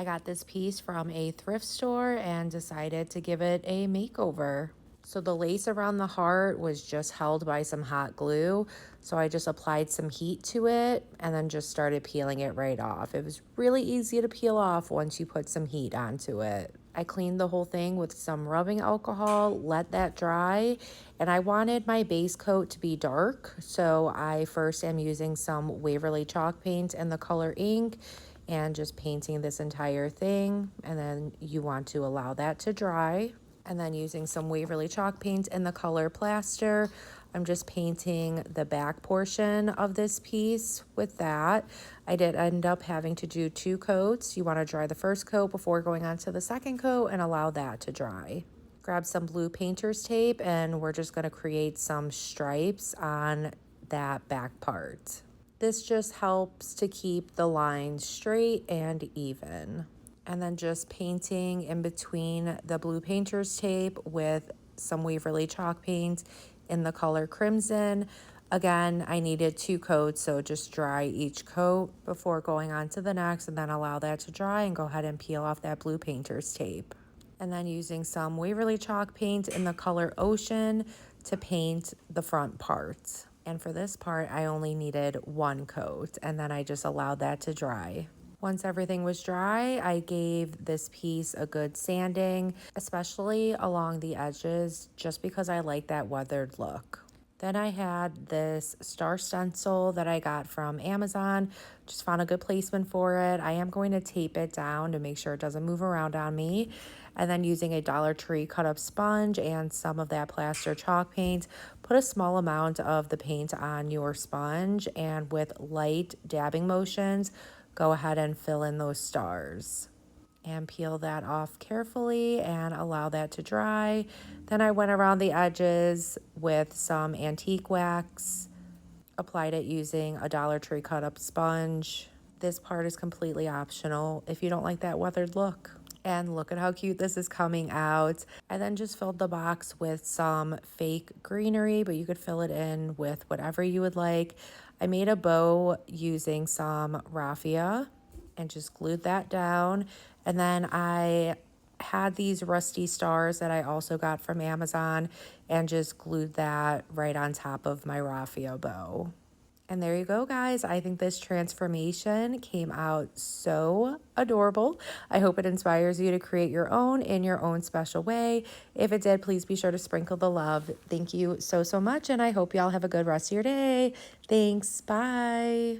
I got this piece from a thrift store and decided to give it a makeover. So the lace around the heart was just held by some hot glue. So I just applied some heat to it and then just started peeling it right off. It was really easy to peel off once you put some heat onto it. I cleaned the whole thing with some rubbing alcohol, let that dry, and I wanted my base coat to be dark. So I first am using some Waverly chalk paint in the color ink and just painting this entire thing, and then you want to allow that to dry. And then using some Waverly chalk paint in the color plaster, I'm just painting the back portion of this piece with that. I did end up having to do 2 coats. You want to dry the first coat before going on to the second coat and allow that to dry. Grab some blue painter's tape and we're just going to create some stripes on that back part. This just helps to keep the lines straight and even. And then just painting in between the blue painter's tape with some Waverly chalk paint in the color crimson. Again, I needed 2 coats, so just dry each coat before going on to the next, and then allow that to dry and go ahead and peel off that blue painter's tape. And then using some Waverly chalk paint in the color ocean to paint the front part. And for this part, I only needed 1 coat, and then I just allowed that to dry. Once everything was dry, I gave this piece a good sanding, especially along the edges, just because I like that weathered look. Then I had this star stencil that I got from Amazon. Just found a good placement for it. I am going to tape it down to make sure it doesn't move around on me. And then using a Dollar Tree cut up sponge and some of that plaster chalk paint, put a small amount of the paint on your sponge, and with light dabbing motions, go ahead and fill in those stars. And peel that off carefully and allow that to dry. Then I went around the edges with some antique wax, applied it using a Dollar Tree cut up sponge. This part is completely optional if you don't like that weathered look. And look at how cute this is coming out. I then just filled the box with some fake greenery, but you could fill it in with whatever you would like. I made a bow using some raffia and just glued that down. And then I had these rusty stars that I also got from Amazon and just glued that right on top of my raffia bow. And there you go, guys. I think this transformation came out so adorable. I hope it inspires you to create your own in your own special way. If it did, please be sure to sprinkle the love. Thank you so, so much, and I hope y'all have a good rest of your day. Thanks. Bye.